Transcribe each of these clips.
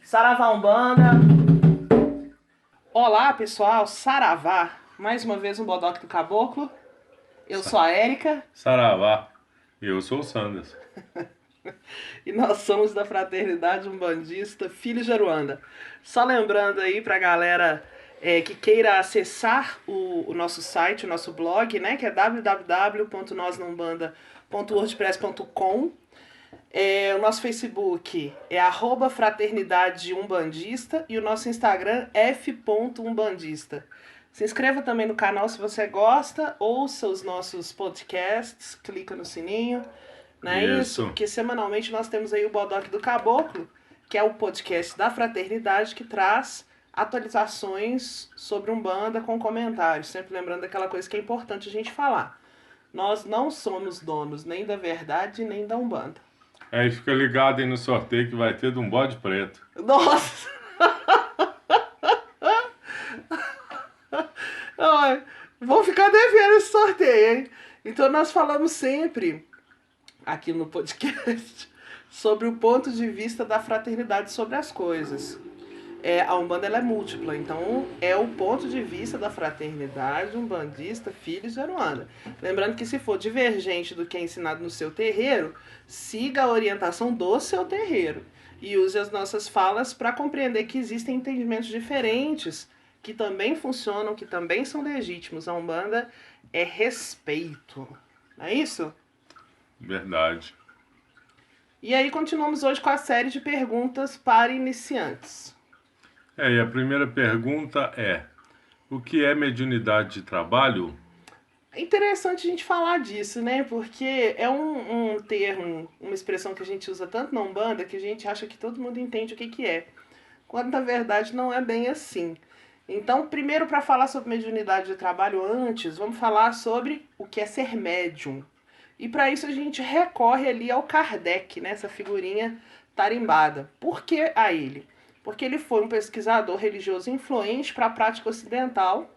Saravá Umbanda. Olá pessoal, Saravá. Mais uma vez um Bodoque do Caboclo. Eu sou a Érica. Saravá. Eu sou o Sanders. E nós somos da Fraternidade Umbandista Filhos de Aruanda. Só lembrando aí pra galera que queira acessar o nosso site, o nosso blog, né? Que é www.nosnumbanda.wordpress.com. O nosso Facebook é @Fraternidade Umbandista e o nosso Instagram f.umbandista. Se inscreva também no canal se você gosta, ouça os nossos podcasts, clica no sininho, não é isso? Porque semanalmente nós temos aí o Bodoque do Caboclo, que é o podcast da Fraternidade que traz atualizações sobre Umbanda com comentários, sempre lembrando aquela coisa que é importante a gente falar. Nós não somos donos nem da verdade nem da Umbanda. Aí fica ligado aí no sorteio que vai ter de um bode preto. Nossa! Ai, vou ficar devendo esse sorteio, hein? Então nós falamos sempre aqui no podcast sobre o ponto de vista da fraternidade sobre as coisas. A Umbanda ela é múltipla, então é o ponto de vista da fraternidade umbandista Filhos de Aruanda. Lembrando que se for divergente do que é ensinado no seu terreiro, siga a orientação do seu terreiro e use as nossas falas para compreender que existem entendimentos diferentes que também funcionam, que também são legítimos. A Umbanda é respeito, não é isso? Verdade. E aí continuamos hoje com a série de perguntas para iniciantes. E a primeira pergunta é: o que é mediunidade de trabalho? É interessante a gente falar disso, né? Porque é um termo, uma expressão que a gente usa tanto na Umbanda que a gente acha que todo mundo entende o que é. Quando na verdade não é bem assim. Então, primeiro, para falar sobre mediunidade de trabalho, antes, vamos falar sobre o que é ser médium. E para isso a gente recorre ali ao Kardec, né? Essa figurinha tarimbada. Por que a ele? Porque ele foi um pesquisador religioso influente para a prática ocidental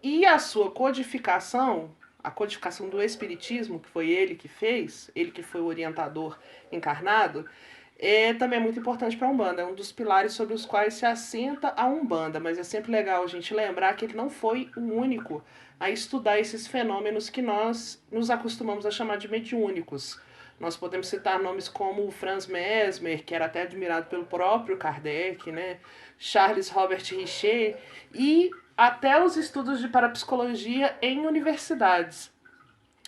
e a sua codificação, a codificação do Espiritismo, que foi ele que fez, ele que foi o orientador encarnado, também é muito importante para a Umbanda. É um dos pilares sobre os quais se assenta a Umbanda. Mas é sempre legal a gente lembrar que ele não foi o único a estudar esses fenômenos que nós nos acostumamos a chamar de mediúnicos. Nós podemos citar nomes como o Franz Mesmer, que era até admirado pelo próprio Kardec, né? Charles Robert Richer, e até os estudos de parapsicologia em universidades.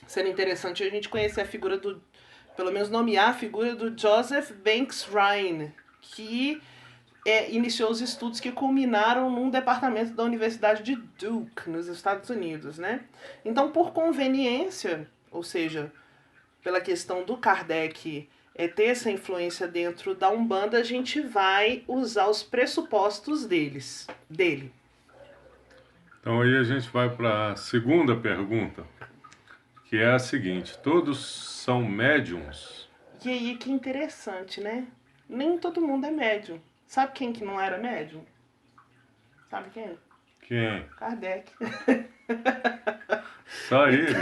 Seria interessante a gente conhecer a figura do, pelo menos nomear a figura do Joseph Banks Rhine, que iniciou os estudos que culminaram num departamento da Universidade de Duke, nos Estados Unidos, né? Então, por conveniência, ou seja, pela questão do Kardec ter essa influência dentro da Umbanda, a gente vai usar os pressupostos dele. Então aí a gente vai para a segunda pergunta, que é a seguinte: todos são médiums? E aí que interessante, né? Nem todo mundo é médium. Sabe quem que não era médium? Sabe quem? Quem? Kardec. Só ele?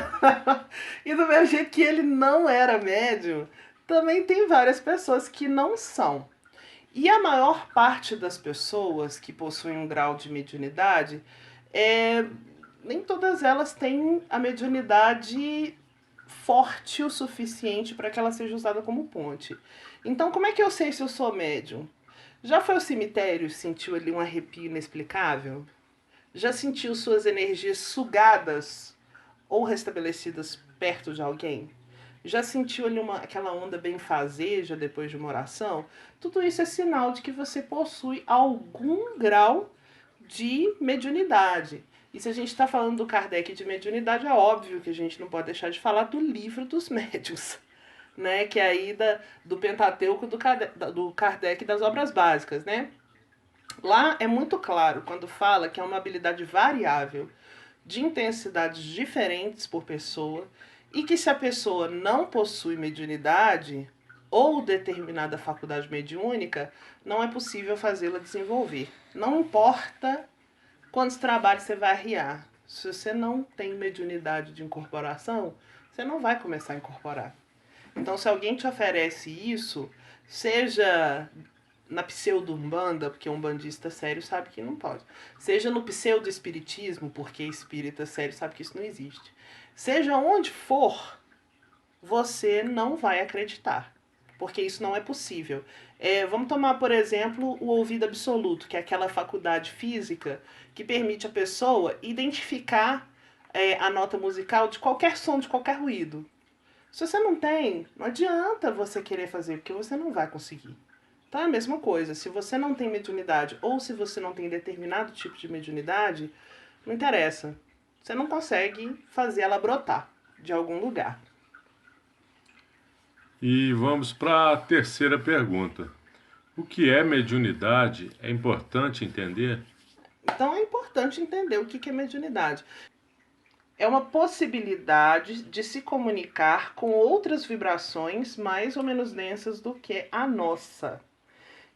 E do mesmo jeito que ele não era médium, também tem várias pessoas que não são. E a maior parte das pessoas que possuem um grau de mediunidade, nem todas elas têm a mediunidade forte o suficiente para que ela seja usada como ponte. Então, como é que eu sei se eu sou médium? Já foi ao cemitério e sentiu ali um arrepio inexplicável? Já sentiu suas energias sugadas ou restabelecidas perto de alguém? Já sentiu ali aquela onda benfazeja depois de uma oração? Tudo isso é sinal de que você possui algum grau de mediunidade. E se a gente está falando do Kardec de mediunidade, é óbvio que a gente não pode deixar de falar do livro dos médiuns, né? Que é aí do Pentateuco do Kardec das obras básicas, né? Lá é muito claro quando fala que é uma habilidade variável de intensidades diferentes por pessoa e que se a pessoa não possui mediunidade ou determinada faculdade mediúnica, não é possível fazê-la desenvolver. Não importa quantos trabalhos você vai arriar. Se você não tem mediunidade de incorporação, você não vai começar a incorporar. Então, se alguém te oferece isso, seja na pseudo-umbanda, porque um umbandista sério sabe que não pode. Seja no pseudo-espiritismo, porque espírita sério sabe que isso não existe. Seja onde for, você não vai acreditar, porque isso não é possível. Vamos tomar, por exemplo, o ouvido absoluto, que é aquela faculdade física que permite a pessoa identificar a nota musical de qualquer som, de qualquer ruído. Se você não tem, não adianta você querer fazer, porque você não vai conseguir. Então é a mesma coisa, se você não tem mediunidade ou se você não tem determinado tipo de mediunidade, não interessa. Você não consegue fazer ela brotar de algum lugar. E vamos para a terceira pergunta. O que é mediunidade? É importante entender? Então é importante entender o que é mediunidade. É uma possibilidade de se comunicar com outras vibrações mais ou menos densas do que a nossa.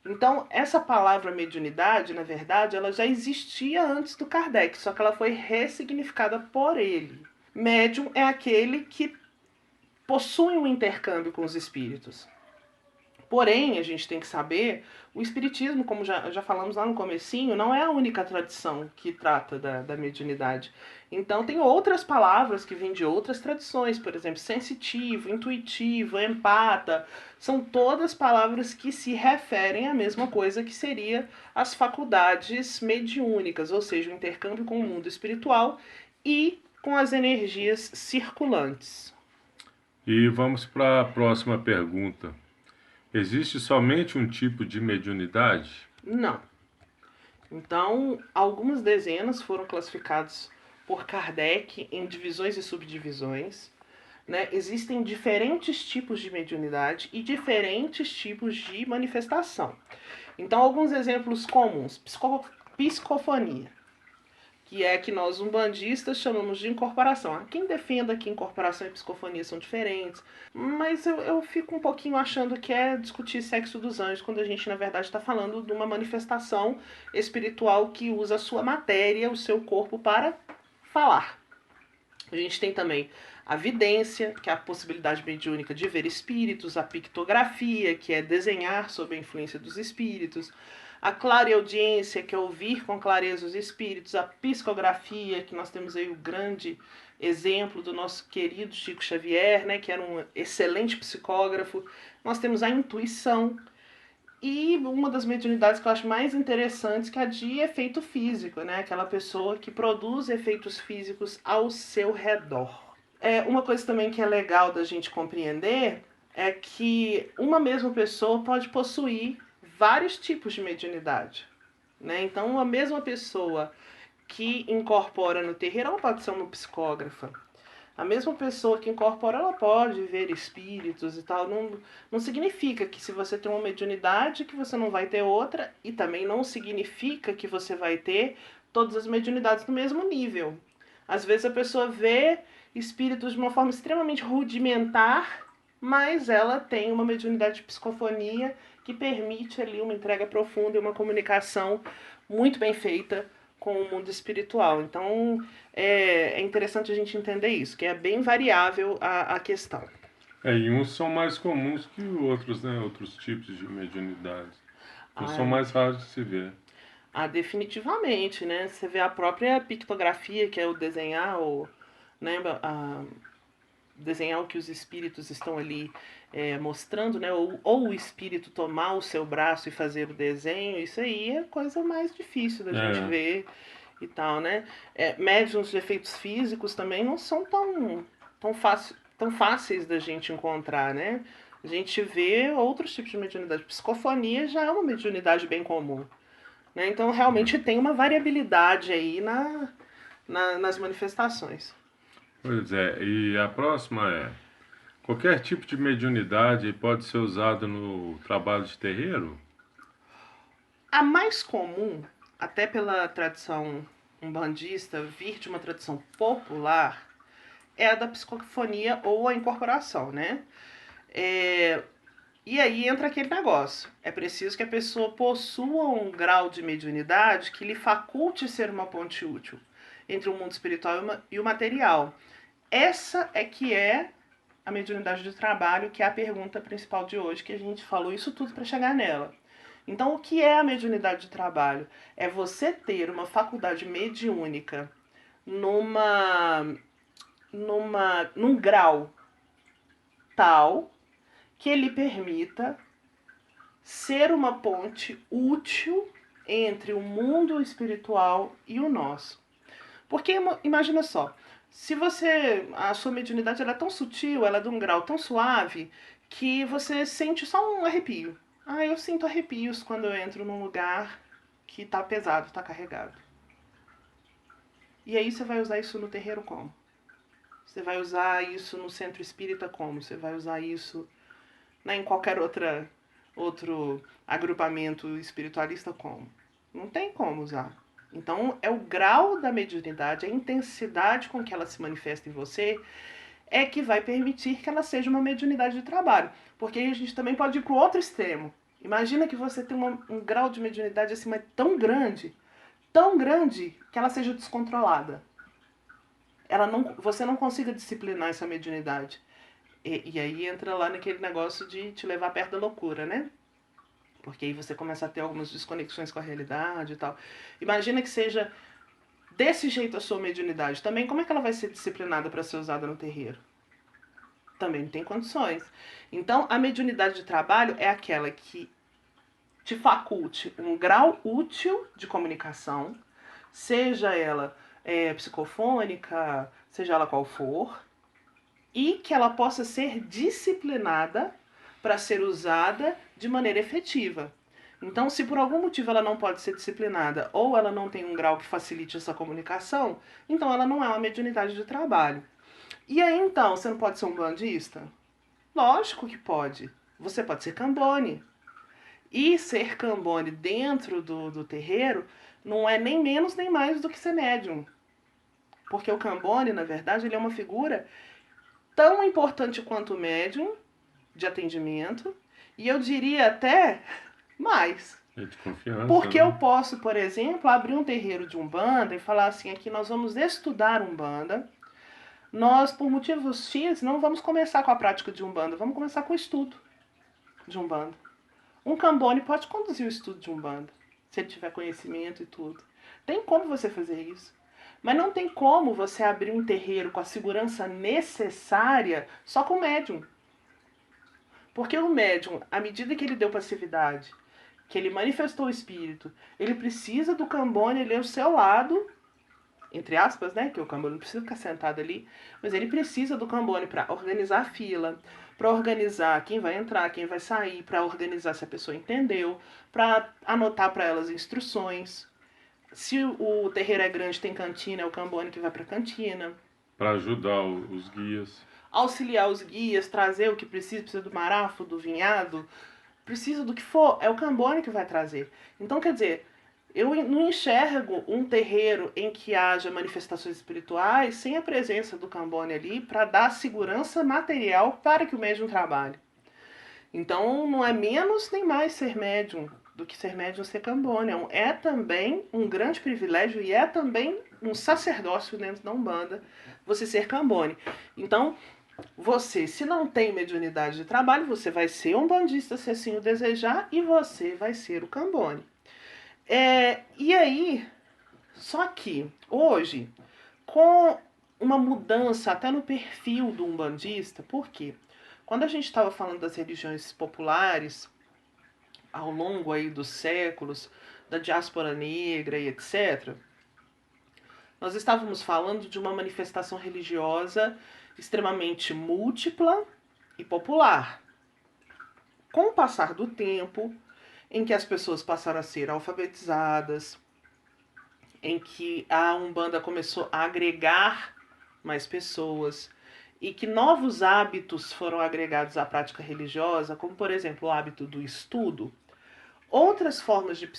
Então, essa palavra mediunidade, na verdade, ela já existia antes do Kardec, só que ela foi ressignificada por ele. Médium é aquele que possui um intercâmbio com os espíritos. Porém, a gente tem que saber, o espiritismo, como já falamos lá no comecinho, não é a única tradição que trata da mediunidade. Então tem outras palavras que vêm de outras tradições, por exemplo, sensitivo, intuitivo, empata, são todas palavras que se referem à mesma coisa que seria as faculdades mediúnicas, ou seja, o intercâmbio com o mundo espiritual e com as energias circulantes. E vamos para a próxima pergunta. Existe somente um tipo de mediunidade? Não. Então, algumas dezenas foram classificadas por Kardec em divisões e subdivisões. Né? Existem diferentes tipos de mediunidade e diferentes tipos de manifestação. Então, alguns exemplos comuns: psicofonia, que é que nós umbandistas chamamos de incorporação. Há quem defenda que incorporação e psicofonia são diferentes, mas eu fico um pouquinho achando que é discutir sexo dos anjos, quando a gente, na verdade, está falando de uma manifestação espiritual que usa a sua matéria, o seu corpo, para falar. A gente tem também a vidência, que é a possibilidade mediúnica de ver espíritos, a pictografia, que é desenhar sob a influência dos espíritos, a clareaudiência, que é ouvir com clareza os espíritos, a psicografia, que nós temos aí o grande exemplo do nosso querido Chico Xavier, né, que era um excelente psicógrafo. Nós temos a intuição e uma das mediunidades que eu acho mais interessantes, que é a de efeito físico, né, aquela pessoa que produz efeitos físicos ao seu redor. Uma coisa também que é legal da gente compreender é que uma mesma pessoa pode possuir vários tipos de mediunidade. Né? Então, uma mesma pessoa que incorpora no terreiro, ela pode ser uma psicógrafa. A mesma pessoa que incorpora, ela pode ver espíritos e tal. Não significa que se você tem uma mediunidade, que você não vai ter outra. E também não significa que você vai ter todas as mediunidades no mesmo nível. Às vezes a pessoa vê espíritos de uma forma extremamente rudimentar, mas ela tem uma mediunidade de psicofonia que permite ali uma entrega profunda e uma comunicação muito bem feita com o mundo espiritual. Então é interessante a gente entender isso, que é bem variável a questão. E uns são mais comuns que outros, né? Outros tipos de mediunidade. Uns são mais raros de se ver. Definitivamente, né? Você vê a própria pictografia, que é o desenhar, né, desenhar o que os espíritos estão ali mostrando, né? Ou o espírito tomar o seu braço e fazer o desenho, isso aí é a coisa mais difícil da gente ver e tal, né? Médiuns de efeitos físicos também não são tão fáceis da gente encontrar, né? A gente vê outros tipos de mediunidade. Psicofonia já é uma mediunidade bem comum. Né? Então, realmente tem uma variabilidade aí nas manifestações. Pois é, e a próxima é: qualquer tipo de mediunidade pode ser usado no trabalho de terreiro? A mais comum, até pela tradição umbandista vir de uma tradição popular, é a da psicofonia ou a incorporação, né? E aí entra aquele negócio. É preciso que a pessoa possua um grau de mediunidade que lhe faculte ser uma ponte útil entre o mundo espiritual e o material. Essa é que é a mediunidade do trabalho, que é a pergunta principal de hoje, que a gente falou isso tudo para chegar nela. Então, o que é a mediunidade de trabalho? É você ter uma faculdade mediúnica num grau tal que lhe permita ser uma ponte útil entre o mundo espiritual e o nosso. Porque imagina só, se você a sua mediunidade ela é tão sutil, ela é de um grau tão suave que você sente só um arrepio. Ah, eu sinto arrepios quando eu entro num lugar que tá pesado, tá carregado. E aí você vai usar isso no terreiro como? Você vai usar isso no centro espírita como? Você vai usar isso, né, em qualquer outro agrupamento espiritualista como? Não tem como usar. Então, é o grau da mediunidade, a intensidade com que ela se manifesta em você, é que vai permitir que ela seja uma mediunidade de trabalho. Porque aí a gente também pode ir para o outro extremo. Imagina que você tem um grau de mediunidade assim, mas tão grande, que ela seja descontrolada. Você não consiga disciplinar essa mediunidade. E aí entra lá naquele negócio de te levar perto da loucura, né? Porque aí você começa a ter algumas desconexões com a realidade e tal. Imagina que seja desse jeito a sua mediunidade. Também, como é que ela vai ser disciplinada para ser usada no terreiro? Também não tem condições. Então, a mediunidade de trabalho é aquela que te faculte um grau útil de comunicação, seja ela psicofônica, seja ela qual for, e que ela possa ser disciplinada para ser usada de maneira efetiva. Então, se por algum motivo ela não pode ser disciplinada ou ela não tem um grau que facilite essa comunicação, então ela não é uma mediunidade de trabalho. E aí então, você não pode ser um bandista? Lógico que pode. Você pode ser cambone. E ser cambone dentro do terreiro não é nem menos nem mais do que ser médium. Porque o cambone, na verdade, ele é uma figura tão importante quanto o médium de atendimento, e eu diria até mais. É de confiança, Porque né? eu posso, por exemplo, abrir um terreiro de Umbanda e falar assim, aqui nós vamos estudar Umbanda, nós, por motivos X, não vamos começar com a prática de Umbanda, vamos começar com o estudo de Umbanda. Um cambone pode conduzir o estudo de Umbanda, se ele tiver conhecimento e tudo. Tem como você fazer isso. Mas não tem como você abrir um terreiro com a segurança necessária só com o médium. Porque o médium, à medida que ele deu passividade, que ele manifestou o espírito, ele precisa do cambone ali ao seu lado, entre aspas, né? Que o cambone não precisa ficar sentado ali, mas ele precisa do cambone para organizar a fila, para organizar quem vai entrar, quem vai sair, para organizar se a pessoa entendeu, para anotar para elas instruções. Se o terreiro é grande, tem cantina, é o cambone que vai para a cantina. Para ajudar os guias. Auxiliar os guias, trazer o que precisa do marafo, do vinhado, precisa do que for, é o cambone que vai trazer. Então, quer dizer, eu não enxergo um terreiro em que haja manifestações espirituais sem a presença do cambone ali para dar segurança material para que o médium trabalhe. Então, não é menos nem mais ser médium do que ser médium ser cambone. É também um grande privilégio e é também um sacerdócio dentro da Umbanda você ser cambone. Então, você, se não tem mediunidade de trabalho, você vai ser um bandista se assim o desejar e você vai ser o cambone. E aí, só que hoje, com uma mudança até no perfil do umbandista, por quê? Quando a gente estava falando das religiões populares, ao longo aí dos séculos, da diáspora negra e etc., nós estávamos falando de uma manifestação religiosa extremamente múltipla e popular. Com o passar do tempo, em que as pessoas passaram a ser alfabetizadas, em que a Umbanda começou a agregar mais pessoas e que novos hábitos foram agregados à prática religiosa, como por exemplo o hábito do estudo, outras formas de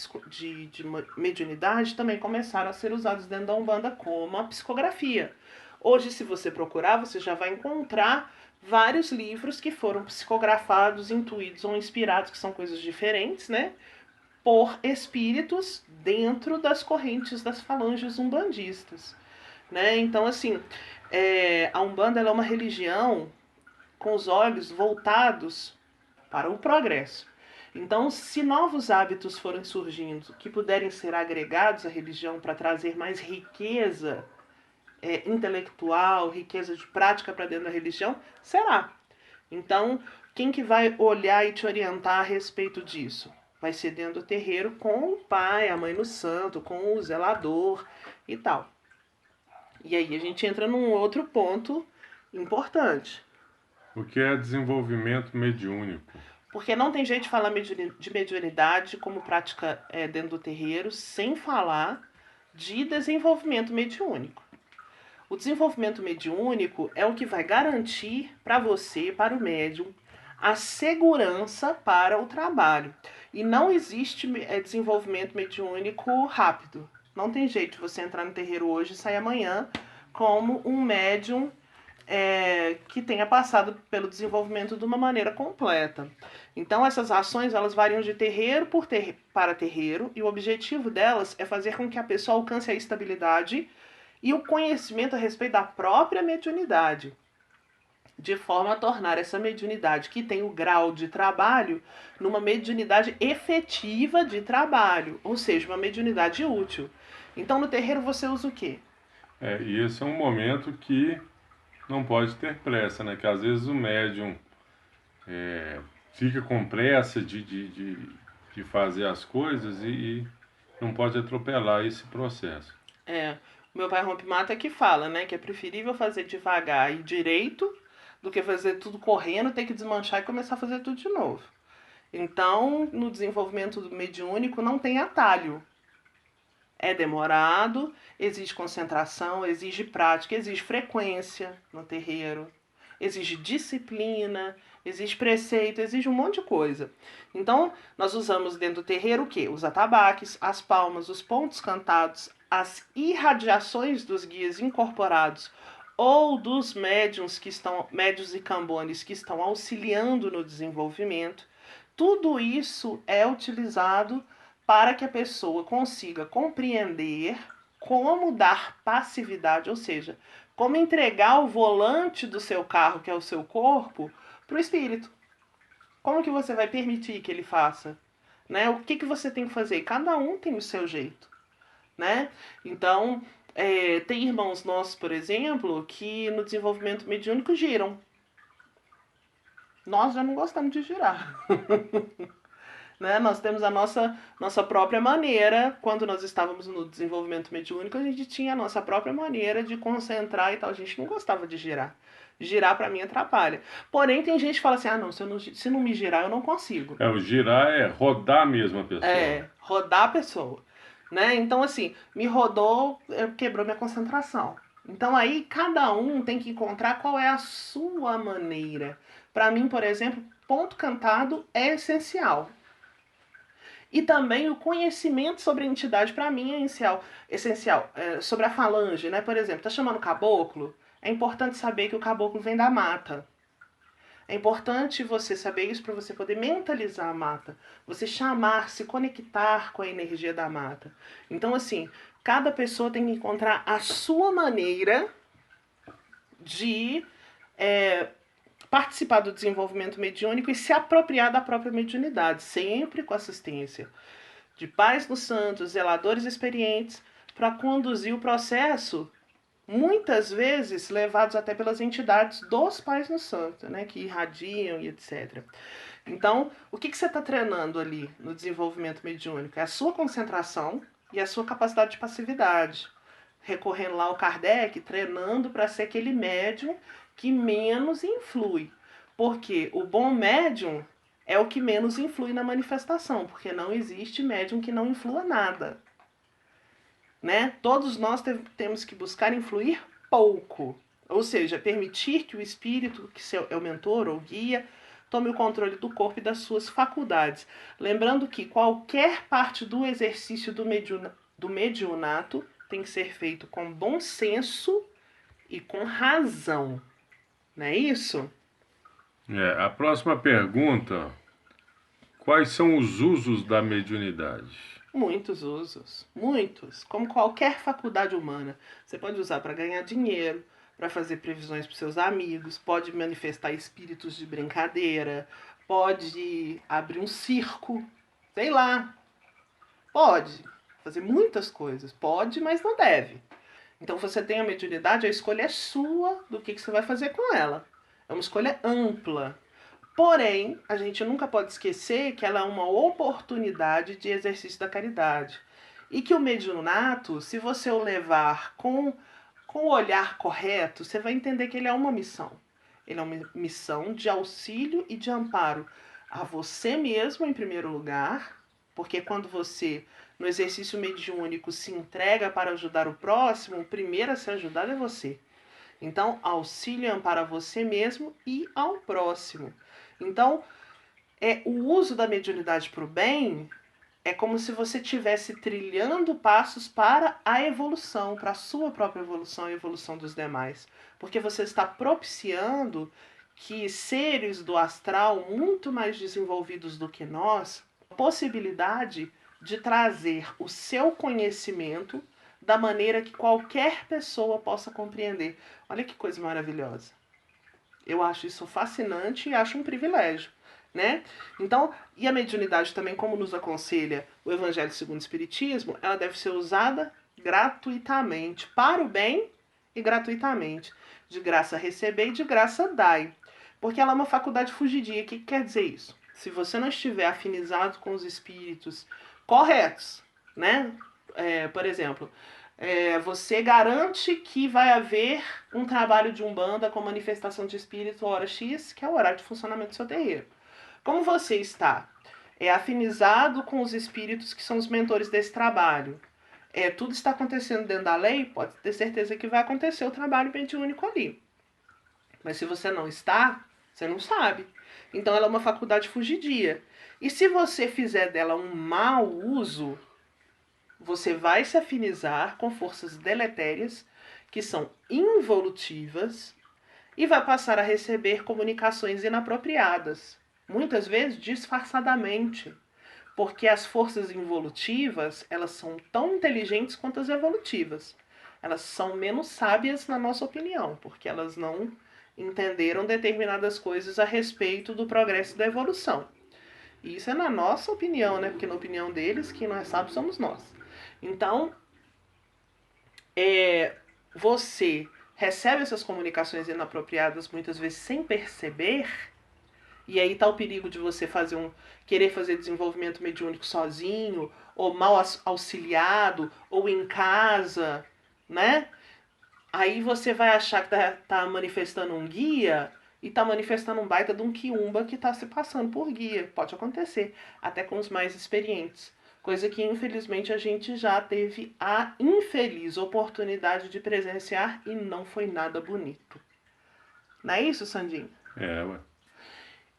mediunidade também começaram a ser usadas dentro da Umbanda, como a psicografia. Hoje, se você procurar, você já vai encontrar vários livros que foram psicografados, intuídos ou inspirados, que são coisas diferentes, né? Por espíritos dentro das correntes das falanges umbandistas. Né? Então, assim, a Umbanda ela é uma religião com os olhos voltados para o progresso. Então, se novos hábitos forem surgindo que puderem ser agregados à religião para trazer mais riqueza intelectual, riqueza de prática para dentro da religião, será. Então, quem que vai olhar e te orientar a respeito disso? Vai ser dentro do terreiro com o pai, a mãe no santo, com o zelador e tal. E aí a gente entra num outro ponto importante. O que é desenvolvimento mediúnico? Porque não tem jeito de falar de mediunidade como prática dentro do terreiro sem falar de desenvolvimento mediúnico. O desenvolvimento mediúnico é o que vai garantir para você, para o médium, a segurança para o trabalho. E não existe desenvolvimento mediúnico rápido. Não tem jeito de você entrar no terreiro hoje e sair amanhã como um médium que tenha passado pelo desenvolvimento de uma maneira completa. Então essas ações elas variam de terreiro para terreiro e o objetivo delas é fazer com que a pessoa alcance a estabilidade e o conhecimento a respeito da própria mediunidade, de forma a tornar essa mediunidade que tem o grau de trabalho numa mediunidade efetiva de trabalho, ou seja, uma mediunidade útil. Então no terreiro você usa o quê? E esse é um momento que não pode ter pressa, né? Que às vezes o médium fica com pressa de fazer as coisas e não pode atropelar esse processo. Meu pai Rompe-Mato é que fala, né, que é preferível fazer devagar e direito do que fazer tudo correndo, ter que desmanchar e começar a fazer tudo de novo. Então, no desenvolvimento do mediúnico não tem atalho. É demorado, exige concentração, exige prática, exige frequência no terreiro, exige disciplina, exige preceito, exige um monte de coisa. Então, nós usamos dentro do terreiro o quê? Os atabaques, as palmas, os pontos cantados, as irradiações dos guias incorporados ou dos médiuns médiuns e cambones que estão auxiliando no desenvolvimento. Tudo isso é utilizado para que a pessoa consiga compreender como dar passividade, ou seja, como entregar o volante do seu carro, que é o seu corpo, para o espírito. Como que você vai permitir que ele faça? Né? O que você tem que fazer? Cada um tem o seu jeito. Né? Então, tem irmãos nossos, por exemplo, que no desenvolvimento mediúnico giram. Nós já não gostamos de girar. Né? Nós temos a nossa própria maneira. Quando nós estávamos no desenvolvimento mediúnico, a gente tinha a nossa própria maneira de concentrar e tal. A gente não gostava de girar. Girar para mim atrapalha. Porém, tem gente que fala assim, não, se não me girar, eu não consigo. O girar é rodar mesmo a pessoa. Rodar a pessoa. Né? Então, assim, me rodou, quebrou minha concentração. Então, aí, cada um tem que encontrar qual é a sua maneira. Para mim, por exemplo, ponto cantado é essencial. E também o conhecimento sobre a entidade, para mim, é essencial. Sobre a falange, né? Por exemplo, tá chamando caboclo? É importante saber que o caboclo vem da mata. É importante você saber isso para você poder mentalizar a mata. Você chamar, se conectar com a energia da mata. Então, assim, cada pessoa tem que encontrar a sua maneira de participar do desenvolvimento mediúnico e se apropriar da própria mediunidade, sempre com assistência de pais dos santos, zeladores experientes, para conduzir o processo, muitas vezes levados até pelas entidades dos pais no santo, né, que irradiam e etc. Então, o que você está treinando ali no desenvolvimento mediúnico? É a sua concentração e a sua capacidade de passividade. Recorrendo lá ao Kardec, treinando para ser aquele médium que menos influi. Porque o bom médium é o que menos influi na manifestação, porque não existe médium que não influa nada. Né? Todos nós temos que buscar influir pouco. Ou seja, permitir que o espírito, que é o mentor ou guia, tome o controle do corpo e das suas faculdades. Lembrando que qualquer parte do exercício do mediunato tem que ser feito com bom senso e com razão. Não é isso? A próxima pergunta: quais são os usos da mediunidade? Muitos usos, muitos. Como qualquer faculdade humana. Você pode usar para ganhar dinheiro, para fazer previsões para seus amigos, pode manifestar espíritos de brincadeira, pode abrir um circo, sei lá. Pode fazer muitas coisas. Pode, mas não deve. Então você tem a mediunidade, a escolha é sua do que você vai fazer com ela. É uma escolha ampla. Porém, a gente nunca pode esquecer que ela é uma oportunidade de exercício da caridade. E que o mediunato, se você o levar com o olhar correto, você vai entender que ele é uma missão. Ele é uma missão de auxílio e de amparo a você mesmo, em primeiro lugar, porque quando você, no exercício mediúnico, se entrega para ajudar o próximo, o primeiro a ser ajudado é você. Então, auxílio e amparo a você mesmo e ao próximo. Então, o uso da mediunidade para o bem é como se você estivesse trilhando passos para a evolução, para a sua própria evolução e a evolução dos demais. Porque você está propiciando que seres do astral muito mais desenvolvidos do que nós, a possibilidade de trazer o seu conhecimento da maneira que qualquer pessoa possa compreender. Olha que coisa maravilhosa. Eu acho isso fascinante e acho um privilégio, né? Então, e a mediunidade também, como nos aconselha o Evangelho segundo o Espiritismo, ela deve ser usada gratuitamente, para o bem e gratuitamente. De graça receber e de graça dai. Porque ela é uma faculdade fugidia. O que quer dizer isso? Se você não estiver afinizado com os espíritos corretos, né? Por exemplo, você garante que vai haver um trabalho de umbanda com manifestação de espírito hora X, que é o horário de funcionamento do seu terreiro. Como você está afinizado com os espíritos que são os mentores desse trabalho, tudo está acontecendo dentro da lei, pode ter certeza que vai acontecer o trabalho mediúnico ali. Mas se você não está, você não sabe. Então ela é uma faculdade fugidia. E se você fizer dela um mau uso, você vai se afinizar com forças deletérias que são involutivas e vai passar a receber comunicações inapropriadas, muitas vezes disfarçadamente, porque as forças involutivas, elas são tão inteligentes quanto as evolutivas. Elas são menos sábias na nossa opinião, porque elas não entenderam determinadas coisas a respeito do progresso e da evolução. E isso é na nossa opinião, né? Porque na opinião deles, quem não é sábio somos nós. Então, você recebe essas comunicações inapropriadas muitas vezes sem perceber, e aí está o perigo de você querer fazer desenvolvimento mediúnico sozinho, ou mal auxiliado, ou em casa, né? Aí você vai achar que tá manifestando um guia e tá manifestando um baita de um quiumba que tá se passando por guia. Pode acontecer, até com os mais experientes. Coisa que, infelizmente, a gente já teve a infeliz oportunidade de presenciar e não foi nada bonito. Não é isso, Sandinho? Ué.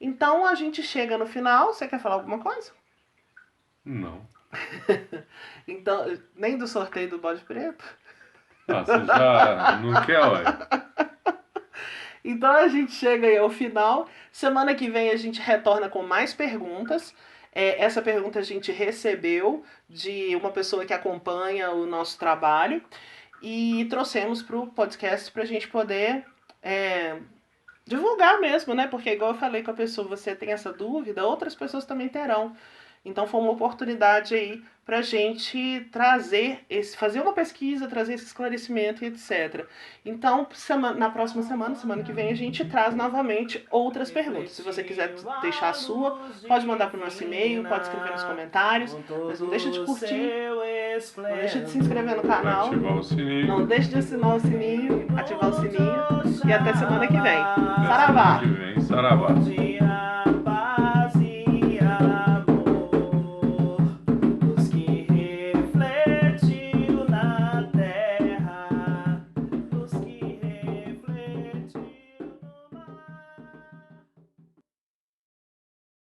Então, a gente chega no final. Você quer falar alguma coisa? Não. Então, nem do sorteio do bode preto? Você já não quer, olha. Então a gente chega aí ao final. Semana que vem a gente retorna com mais perguntas. Essa pergunta a gente recebeu de uma pessoa que acompanha o nosso trabalho e trouxemos para o podcast para a gente poder divulgar mesmo, né? Porque igual eu falei com a pessoa, você tem essa dúvida, outras pessoas também terão. Então foi uma oportunidade aí pra gente fazer uma pesquisa, trazer esse esclarecimento e etc. Então, na próxima semana que vem, a gente traz novamente outras perguntas. Se você quiser deixar a sua, pode mandar pro nosso e-mail, pode escrever nos comentários. Mas não deixa de curtir, não deixa de se inscrever no canal, Ativar o sininho. não deixa de assinar o sininho, ativar o sininho. E até semana que vem. Até Saravá! semana que vem, saravá.